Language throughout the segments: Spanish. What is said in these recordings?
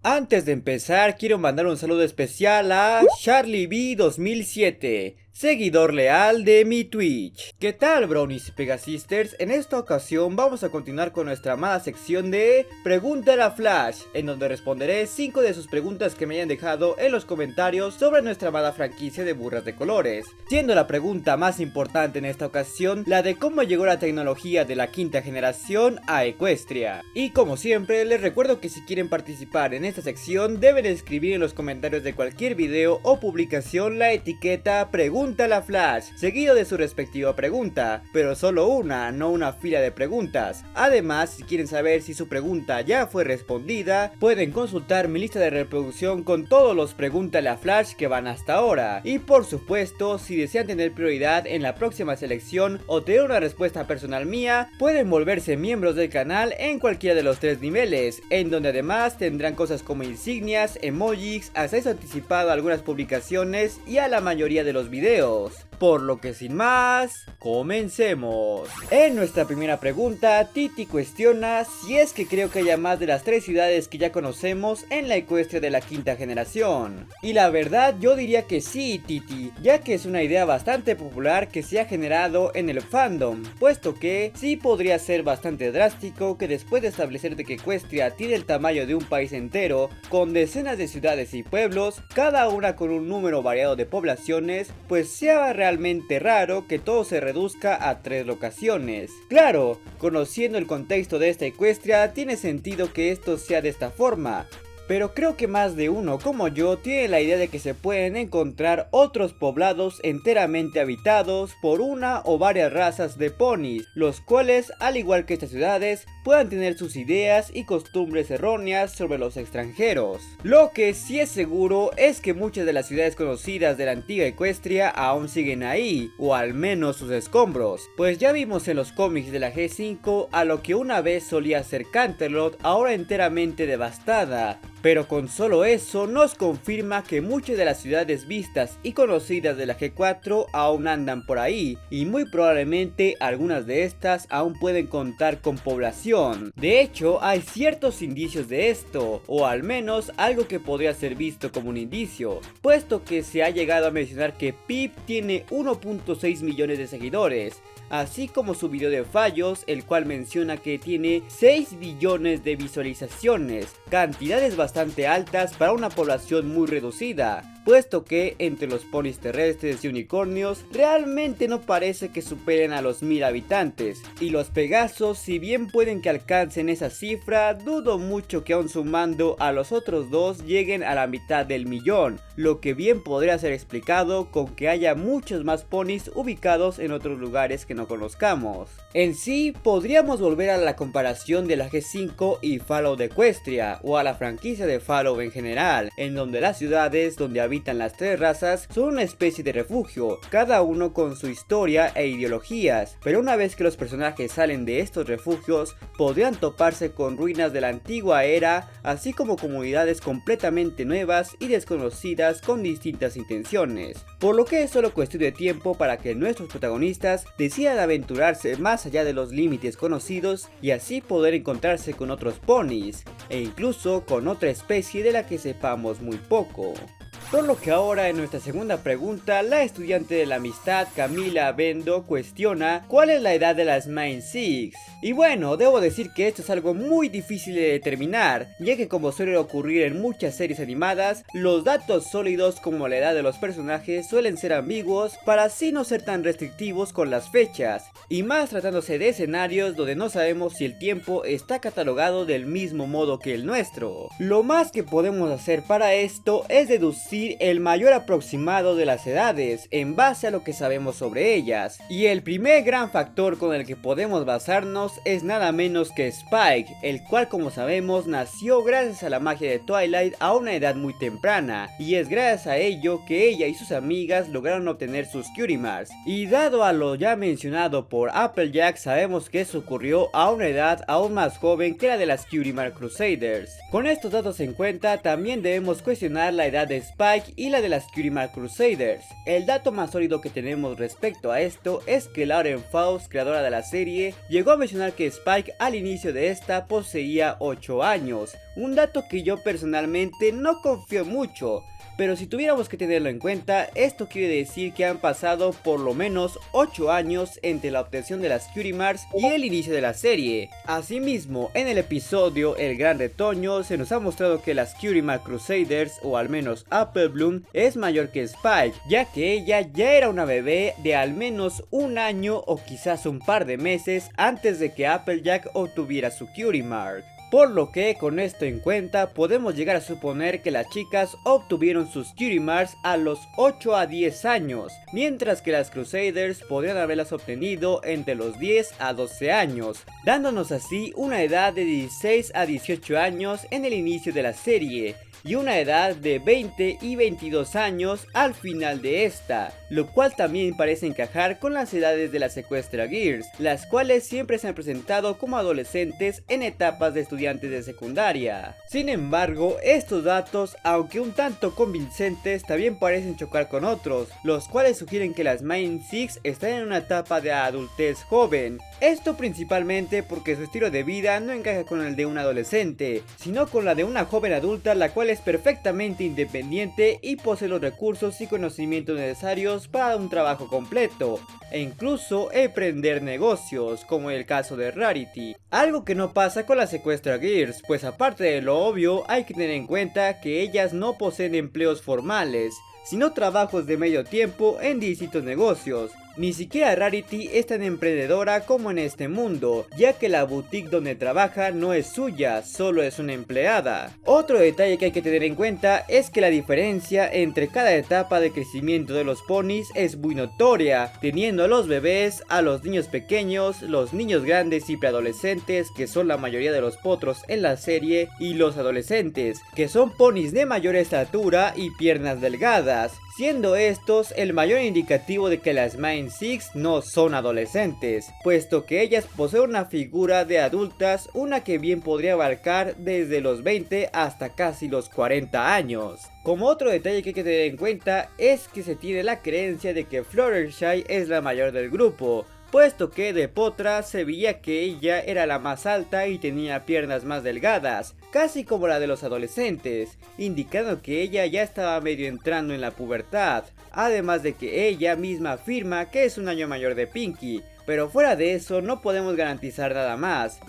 Antes de empezar, quiero mandar un saludo especial a CharlieB2007, seguidor leal de mi Twitch. ¿Qué tal, brownies y pegasisters? En esta ocasión vamos a continuar con nuestra amada sección de Pregúntale a Flash, en donde responderé 5 de sus preguntas que me hayan dejado en los comentarios sobre nuestra amada franquicia de burras de colores, siendo la pregunta más importante en esta ocasión la de cómo llegó la tecnología de la quinta generación a Equestria. Y como siempre, les recuerdo que si quieren participar en esta sección deben escribir en los comentarios de cualquier video o publicación la etiqueta Pregúntale a Flash, seguido de su respectiva pregunta, pero solo una, no una fila de preguntas. Además, si quieren saber si su pregunta ya fue respondida, pueden consultar mi lista de reproducción con todos los Pregúntale a Flash que van hasta ahora. Y por supuesto, si desean tener prioridad en la próxima selección o tener una respuesta personal mía, pueden volverse miembros del canal en cualquiera de los 3 niveles, en donde además tendrán cosas como insignias, emojis, acceso anticipado a algunas publicaciones y a la mayoría de los videos. Por lo que sin más, comencemos. En nuestra primera pregunta, Titi cuestiona si es que creo que haya más de las 3 ciudades que ya conocemos en la Equestria de la quinta generación. Y la verdad yo diría que sí, Titi, ya que es una idea bastante popular que se ha generado en el fandom, puesto que sí podría ser bastante drástico que después de establecer de que Equestria tiene el tamaño de un país entero, con decenas de ciudades y pueblos, cada una con un número variado de poblaciones, pues sea realmente raro que todo se reduzca a 3 locaciones. Claro, conociendo el contexto de esta Equestria, tiene sentido que esto sea de esta forma. Pero creo que más de uno como yo tiene la idea de que se pueden encontrar otros poblados enteramente habitados por una o varias razas de ponis, los cuales, al igual que estas ciudades, puedan tener sus ideas y costumbres erróneas sobre los extranjeros. Lo que sí es seguro es que muchas de las ciudades conocidas de la antigua Equestria aún siguen ahí, o al menos sus escombros, pues ya vimos en los cómics de la G5 a lo que una vez solía ser Canterlot, ahora enteramente devastada. Pero con solo eso nos confirma que muchas de las ciudades vistas y conocidas de la G4 aún andan por ahí, y muy probablemente algunas de estas aún pueden contar con población. De hecho, hay ciertos indicios de esto, o al menos algo que podría ser visto como un indicio, puesto que se ha llegado a mencionar que Pip tiene 1.6 millones de seguidores, así como su video de fallos, el cual menciona que tiene 6 billones de visualizaciones, cantidades bastante altas para una población muy reducida, puesto que entre los ponis terrestres y unicornios realmente no parece que superen a los 1000 habitantes, y los Pegasos, si bien pueden que alcancen esa cifra, dudo mucho que aún sumando a los otros dos lleguen a la mitad del millón, lo que bien podría ser explicado con que haya muchos más ponis ubicados en otros lugares que no conozcamos. En sí, podríamos volver a la comparación de la G5 y Fallout de Equestria, o a la franquicia de Fallout en general, en donde las ciudades donde habitan las 3 razas son una especie de refugio, cada uno con su historia e ideologías, pero una vez que los personajes salen de estos refugios, podrían toparse con ruinas de la antigua era, así como comunidades completamente nuevas y desconocidas con distintas intenciones, por lo que es solo cuestión de tiempo para que nuestros protagonistas decidan aventurarse más allá de los límites conocidos y así poder encontrarse con otros ponis, e incluso con otra especie de la que sepamos muy poco. Por lo que ahora en nuestra segunda pregunta, la estudiante de la amistad Camila Bendo cuestiona ¿cuál es la edad de las Main Six? Y bueno, debo decir que esto es algo muy difícil de determinar, ya que como suele ocurrir en muchas series animadas, los datos sólidos como la edad de los personajes suelen ser ambiguos para así no ser tan restrictivos con las fechas, y más tratándose de escenarios donde no sabemos si el tiempo está catalogado del mismo modo que el nuestro. Lo más que podemos hacer para esto es deducir el mayor aproximado de las edades en base a lo que sabemos sobre ellas, y el primer gran factor con el que podemos basarnos es nada menos que Spike, el cual como sabemos nació gracias a la magia de Twilight a una edad muy temprana, y es gracias a ello que ella y sus amigas lograron obtener sus Cutie Marks, y dado a lo ya mencionado por Applejack, sabemos que eso ocurrió a una edad aún más joven que la de las Cutie Mark Crusaders. Con estos datos en cuenta, también debemos cuestionar la edad de Spike Spike y la de las Cutie Mark Crusaders. El dato más sólido que tenemos respecto a esto es que Lauren Faust, creadora de la serie, llegó a mencionar que Spike al inicio de esta poseía 8 años, un dato que yo personalmente no confío mucho. Pero si tuviéramos que tenerlo en cuenta, esto quiere decir que han pasado por lo menos 8 años entre la obtención de las Cutie Marks y el inicio de la serie. Asimismo, en el episodio El Gran Retoño se nos ha mostrado que las Cutie Mark Crusaders, o al menos Apple Bloom, es mayor que Spike, ya que ella ya era una bebé de al menos un año o quizás un par de meses antes de que Applejack obtuviera su Cutie Mark. Por lo que con esto en cuenta podemos llegar a suponer que las chicas obtuvieron sus Cutie Marks a los 8 a 10 años, mientras que las Crusaders podrían haberlas obtenido entre los 10 a 12 años, dándonos así una edad de 16 a 18 años en el inicio de la serie, y una edad de 20 y 22 años al final de esta, lo cual también parece encajar con las edades de las Sequestra Girls, las cuales siempre se han presentado como adolescentes en etapas de estudiantes de secundaria. Sin embargo, estos datos, aunque un tanto convincentes, también parecen chocar con otros, los cuales sugieren que las Main Six están en una etapa de adultez joven. Esto principalmente porque su estilo de vida no encaja con el de un adolescente, sino con la de una joven adulta, la cual es perfectamente independiente y posee los recursos y conocimientos necesarios para un trabajo completo, e incluso emprender negocios, como en el caso de Rarity. Algo que no pasa con las Sequestra Girls, pues aparte de lo obvio, hay que tener en cuenta que ellas no poseen empleos formales, sino trabajos de medio tiempo en distintos negocios. Ni siquiera Rarity es tan emprendedora como en este mundo, ya que la boutique donde trabaja no es suya, solo es una empleada. Otro detalle que hay que tener en cuenta es que la diferencia entre cada etapa de crecimiento de los ponis es muy notoria, teniendo a los bebés, a los niños pequeños, los niños grandes y preadolescentes, que son la mayoría de los potros en la serie, y los adolescentes, que son ponis de mayor estatura y piernas delgadas, siendo estos el mayor indicativo de que las Main Six no son adolescentes, puesto que ellas poseen una figura de adultas, una que bien podría abarcar desde los 20 hasta casi los 40 años. Como otro detalle que hay que tener en cuenta es que se tiene la creencia de que Fluttershy es la mayor del grupo, puesto que de potra se veía que ella era la más alta y tenía piernas más delgadas, casi como la de los adolescentes, indicando que ella ya estaba medio entrando en la pubertad, además de que ella misma afirma que es un año mayor de Pinkie, pero fuera de eso no podemos garantizar nada más.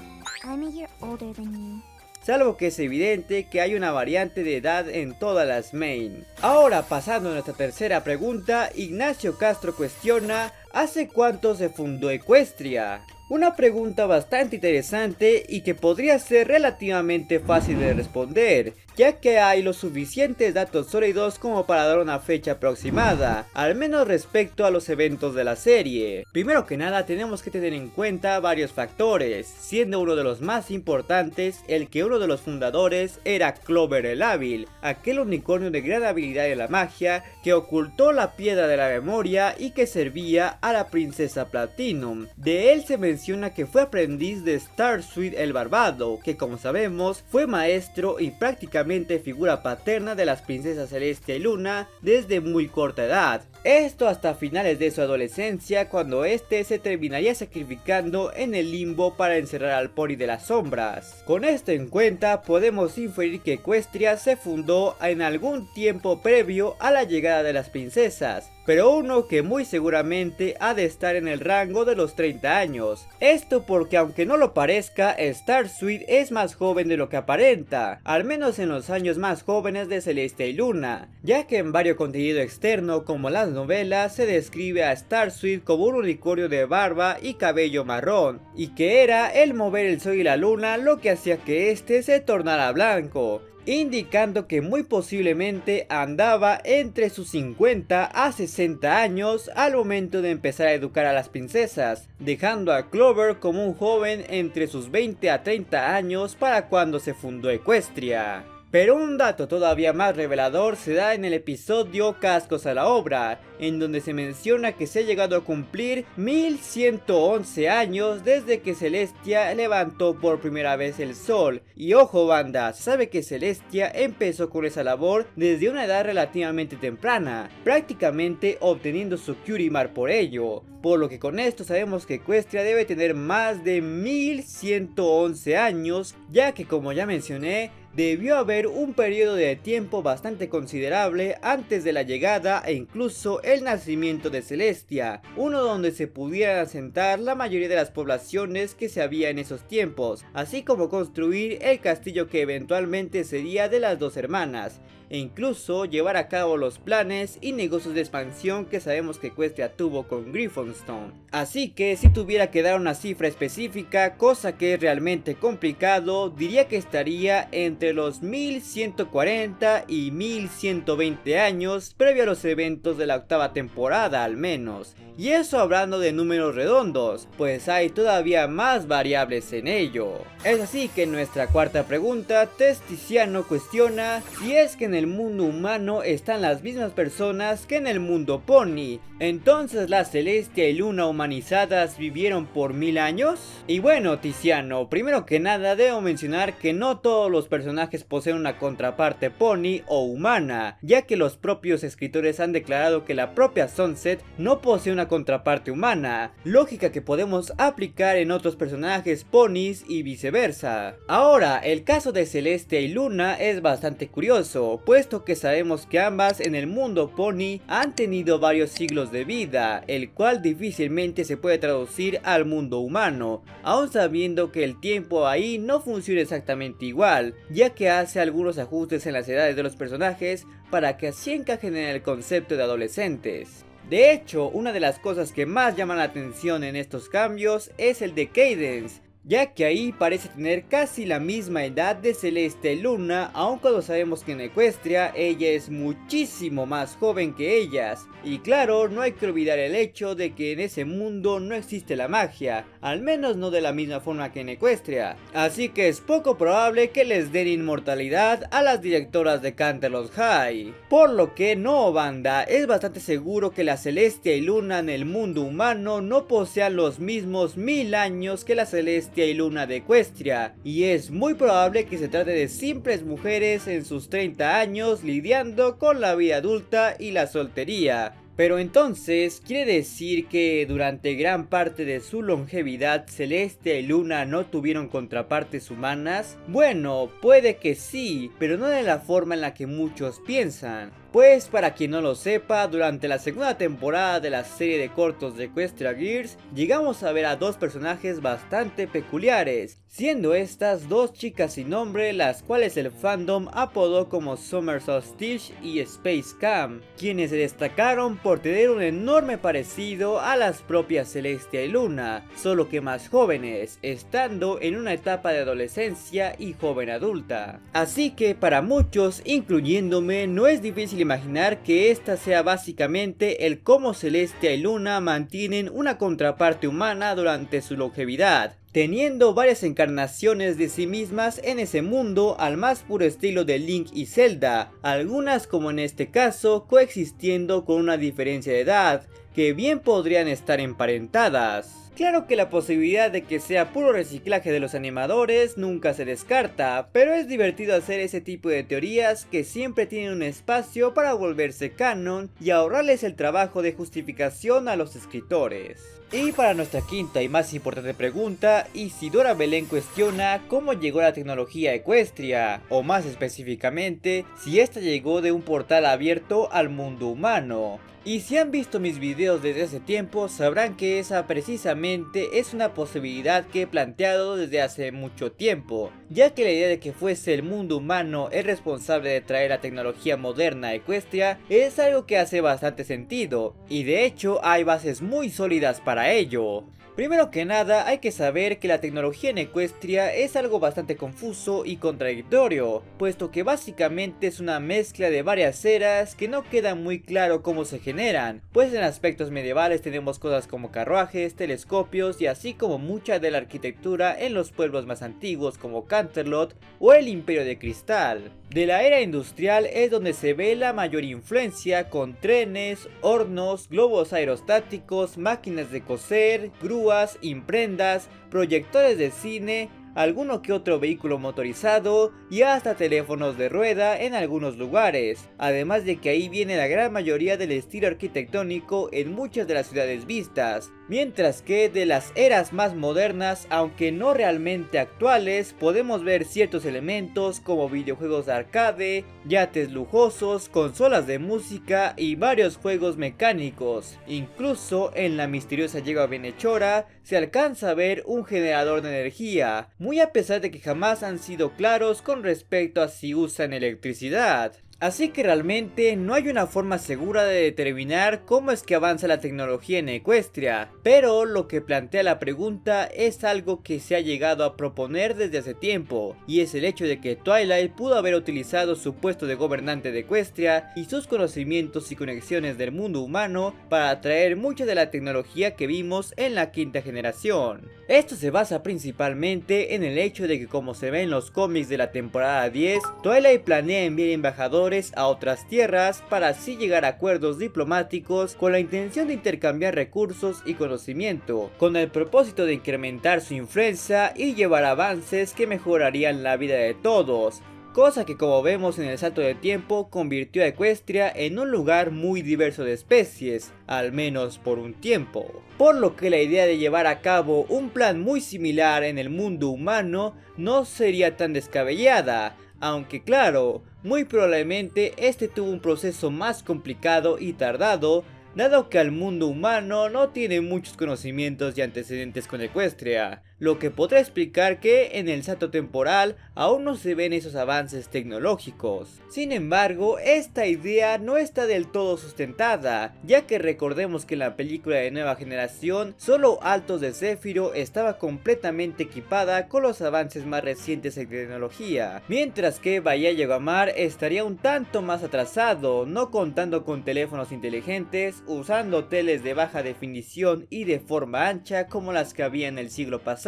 Salvo que es evidente que hay una variante de edad en todas las main. Ahora pasando a nuestra tercera pregunta, Ignacio Castro cuestiona: ¿hace cuánto se fundó Equestria? Una pregunta bastante interesante y que podría ser relativamente fácil de responder, ya que hay los suficientes datos sólidos como para dar una fecha aproximada, al menos respecto a los eventos de la serie. Primero que nada tenemos que tener en cuenta varios factores, siendo uno de los más importantes el que uno de los fundadores era Clover el Hábil, aquel unicornio de gran habilidad de la magia que ocultó la piedra de la memoria y que servía a la princesa Platinum. De él se menciona que fue aprendiz de Starsuit el Barbado, que como sabemos fue maestro y prácticamente figura paterna de las princesas Celestia y Luna desde muy corta edad. Esto hasta finales de su adolescencia, cuando este se terminaría sacrificando en el limbo para encerrar al pony de las sombras. Con esto en cuenta podemos inferir que Equestria se fundó en algún tiempo previo a la llegada de las princesas, pero uno que muy seguramente ha de estar en el rango de los 30 años. Esto porque aunque no lo parezca, Starsuit es más joven de lo que aparenta, al menos en los años más jóvenes de Celestia y Luna, ya que en varios contenido externo como las novelas se describe a Starsuit como un unicornio de barba y cabello marrón, y que era el mover el sol y la luna lo que hacía que este se tornara blanco, indicando que muy posiblemente andaba entre sus 50 a 60 años al momento de empezar a educar a las princesas, dejando a Clover como un joven entre sus 20 a 30 años para cuando se fundó Equestria. Pero un dato todavía más revelador se da en el episodio Cascos a la Obra, en donde se menciona que se ha llegado a cumplir 1111 años desde que Celestia levantó por primera vez el sol. Y ojo banda, se sabe que Celestia empezó con esa labor desde una edad relativamente temprana, prácticamente obteniendo su Curimar por ello. Por lo que con esto sabemos que Equestria debe tener más de 1111 años, ya que como ya mencioné, debió haber un periodo de tiempo bastante considerable antes de la llegada e incluso el nacimiento de Celestia, uno donde se pudieran asentar la mayoría de las poblaciones que se había en esos tiempos, así como construir el castillo que eventualmente sería de las dos hermanas, e incluso llevar a cabo los planes y negocios de expansión que sabemos que Equestria tuvo con Griffonstone. Así que si tuviera que dar una cifra específica, cosa que es realmente complicado, diría que estaría entre los 1140 y 1120 años previo a los eventos de la octava temporada al menos. Y eso hablando de números redondos, pues hay todavía más variables en ello. Es así que en nuestra cuarta pregunta, Testiciano cuestiona si es que en el mundo humano están las mismas personas que en el mundo Pony. ¿Entonces la Celestia y Luna humanizadas vivieron por 1000 años? Y bueno Tiziano, primero que nada debo mencionar que no todos los personajes poseen una contraparte Pony o humana, ya que los propios escritores han declarado que la propia Sunset no posee una contraparte humana, lógica que podemos aplicar en otros personajes Ponys y viceversa. Ahora, el caso de Celestia y Luna es bastante curioso, puesto que sabemos que ambas en el mundo Pony han tenido varios siglos de vida, el cual difícilmente se puede traducir al mundo humano, aun sabiendo que el tiempo ahí no funciona exactamente igual, ya que hace algunos ajustes en las edades de los personajes para que así encajen en el concepto de adolescentes. De hecho, una de las cosas que más llaman la atención en estos cambios es el de Cadence, ya que ahí parece tener casi la misma edad de Celestia y Luna, aun cuando sabemos que en Equestria ella es muchísimo más joven que ellas. Y claro, no hay que olvidar el hecho de que en ese mundo no existe la magia, al menos no de la misma forma que en Equestria, así que es poco probable que les den inmortalidad a las directoras de Canterlot High. Por lo que no banda, es bastante seguro que la Celestia y Luna en el mundo humano no posean los mismos 1000 años que la Celestia y Luna de Equestria, y es muy probable que se trate de simples mujeres en sus 30 años lidiando con la vida adulta y la soltería. Pero entonces, ¿quiere decir que durante gran parte de su longevidad Celestia y Luna no tuvieron contrapartes humanas? Bueno, puede que sí, pero no de la forma en la que muchos piensan. Pues para quien no lo sepa, durante la segunda temporada de la serie de cortos de Equestria Girls, llegamos a ver a dos personajes bastante peculiares, siendo estas dos chicas sin nombre, las cuales el fandom apodó como Summer Solstice y Space Cam, quienes se destacaron por tener un enorme parecido a las propias Celestia y Luna, solo que más jóvenes, estando en una etapa de adolescencia y joven adulta. Así que para muchos, incluyéndome, no es difícil imaginar que esta sea básicamente el cómo Celestia y Luna mantienen una contraparte humana durante su longevidad, teniendo varias encarnaciones de sí mismas en ese mundo al más puro estilo de Link y Zelda, algunas como en este caso coexistiendo con una diferencia de edad, que bien podrían estar emparentadas. Claro que la posibilidad de que sea puro reciclaje de los animadores nunca se descarta, pero es divertido hacer ese tipo de teorías que siempre tienen un espacio para volverse canon y ahorrarles el trabajo de justificación a los escritores. Y para nuestra quinta y más importante pregunta, Isidora Belén cuestiona cómo llegó la tecnología a Equestria, o más específicamente, si esta llegó de un portal abierto al mundo humano. Y si han visto mis videos desde hace tiempo, sabrán que esa precisamente es una posibilidad que he planteado desde hace mucho tiempo, ya que la idea de que fuese el mundo humano el responsable de traer la tecnología moderna a Equestria es algo que hace bastante sentido, y de hecho hay bases muy sólidas para para ello. Primero que nada, hay que saber que la tecnología en Equestria es algo bastante confuso y contradictorio, puesto que básicamente es una mezcla de varias eras que no queda muy claro cómo se generan, pues en aspectos medievales tenemos cosas como carruajes, telescopios y así como mucha de la arquitectura en los pueblos más antiguos como Canterlot o el Imperio de Cristal. De la era industrial es donde se ve la mayor influencia, con trenes, hornos, globos aerostáticos, máquinas de coser, grúas, imprentas, proyectores de cine, alguno que otro vehículo motorizado y hasta teléfonos de rueda en algunos lugares, además de que ahí viene la gran mayoría del estilo arquitectónico en muchas de las ciudades vistas, mientras que de las eras más modernas, aunque no realmente actuales, podemos ver ciertos elementos como videojuegos de arcade, yates lujosos, consolas de música y varios juegos mecánicos. Incluso en la misteriosa yegua bienhechora se alcanza a ver un generador de energía, muy a pesar de que jamás han sido claros con respecto a si usan electricidad. Así que realmente no hay una forma segura de determinar cómo es que avanza la tecnología en Equestria, pero lo que plantea la pregunta es algo que se ha llegado a proponer desde hace tiempo, y es el hecho de que Twilight pudo haber utilizado su puesto de gobernante de Equestria y sus conocimientos y conexiones del mundo humano para atraer mucha de la tecnología que vimos en la quinta generación. Esto se basa principalmente en el hecho de que, como se ve en los cómics de la temporada 10, Twilight planea enviar embajadores a otras tierras para así llegar a acuerdos diplomáticos con la intención de intercambiar recursos y conocimiento, con el propósito de incrementar su influencia y llevar avances que mejorarían la vida de todos. Cosa que, como vemos en el salto de tiempo, convirtió a Equestria en un lugar muy diverso de especies, al menos por un tiempo. Por lo que la idea de llevar a cabo un plan muy similar en el mundo humano no sería tan descabellada, aunque claro, muy probablemente este tuvo un proceso más complicado y tardado, dado que el mundo humano no tiene muchos conocimientos y antecedentes con Equestria, lo que podrá explicar que en el salto temporal aún no se ven esos avances tecnológicos. Sin embargo, esta idea no está del todo sustentada, ya que recordemos que en la película de nueva generación, solo Altos de Zéfiro estaba completamente equipada con los avances más recientes en tecnología, mientras que Bahía Yavimar estaría un tanto más atrasado, no contando con teléfonos inteligentes, usando teles de baja definición y de forma ancha como las que había en el siglo pasado,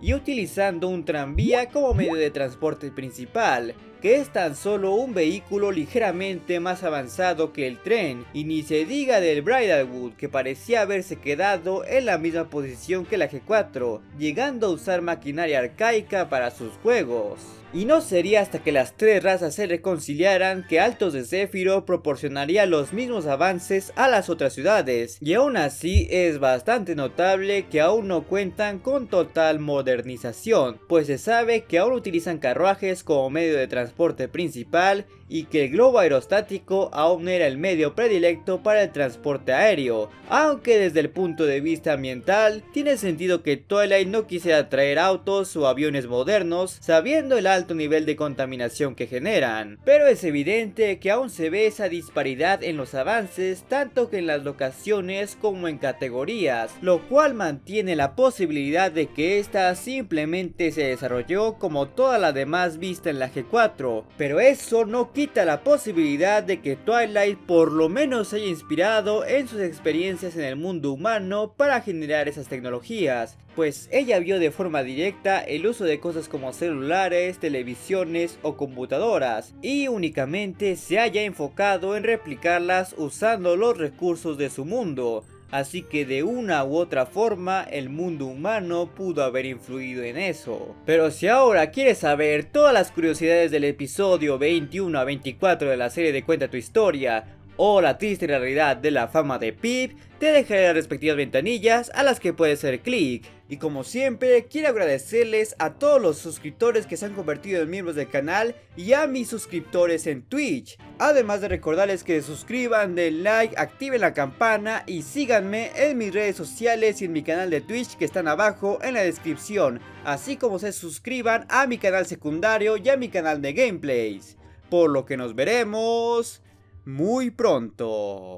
y utilizando un tranvía como medio de transporte principal, que es tan solo un vehículo ligeramente más avanzado que el tren, y ni se diga del Bridlewood, que parecía haberse quedado en la misma posición que la G4, llegando a usar maquinaria arcaica para sus juegos. Y no sería hasta que las tres razas se reconciliaran que Altos de Zéfiro proporcionaría los mismos avances a las otras ciudades, y aún así es bastante notable que aún no cuentan con total modernización, pues se sabe que aún utilizan carruajes como medio de transporte principal y que el globo aerostático aún era el medio predilecto para el transporte aéreo, aunque desde el punto de vista ambiental tiene sentido que Twilight no quisiera traer autos o aviones modernos sabiendo el alto nivel de contaminación que generan, pero es evidente que aún se ve esa disparidad en los avances tanto que en las locaciones como en categorías, lo cual mantiene la posibilidad de que esta simplemente se desarrolló como toda la demás vista en la G4, pero eso no quita la posibilidad de que Twilight por lo menos se haya inspirado en sus experiencias en el mundo humano para generar esas tecnologías, pues ella vio de forma directa el uso de cosas como celulares, televisiones o computadoras, y únicamente se haya enfocado en replicarlas usando los recursos de su mundo. Así que de una u otra forma el mundo humano pudo haber influido en eso. Pero si ahora quieres saber todas las curiosidades del episodio 21 a 24 de la serie de Cuenta tu Historia, o la triste realidad de la fama de Pip, te dejaré las respectivas ventanillas a las que puedes hacer clic. Y como siempre, quiero agradecerles a todos los suscriptores que se han convertido en miembros del canal y a mis suscriptores en Twitch. Además de recordarles que se suscriban, den like, activen la campana y síganme en mis redes sociales y en mi canal de Twitch que están abajo en la descripción. Así como se suscriban a mi canal secundario y a mi canal de gameplays. Por lo que nos veremos muy pronto.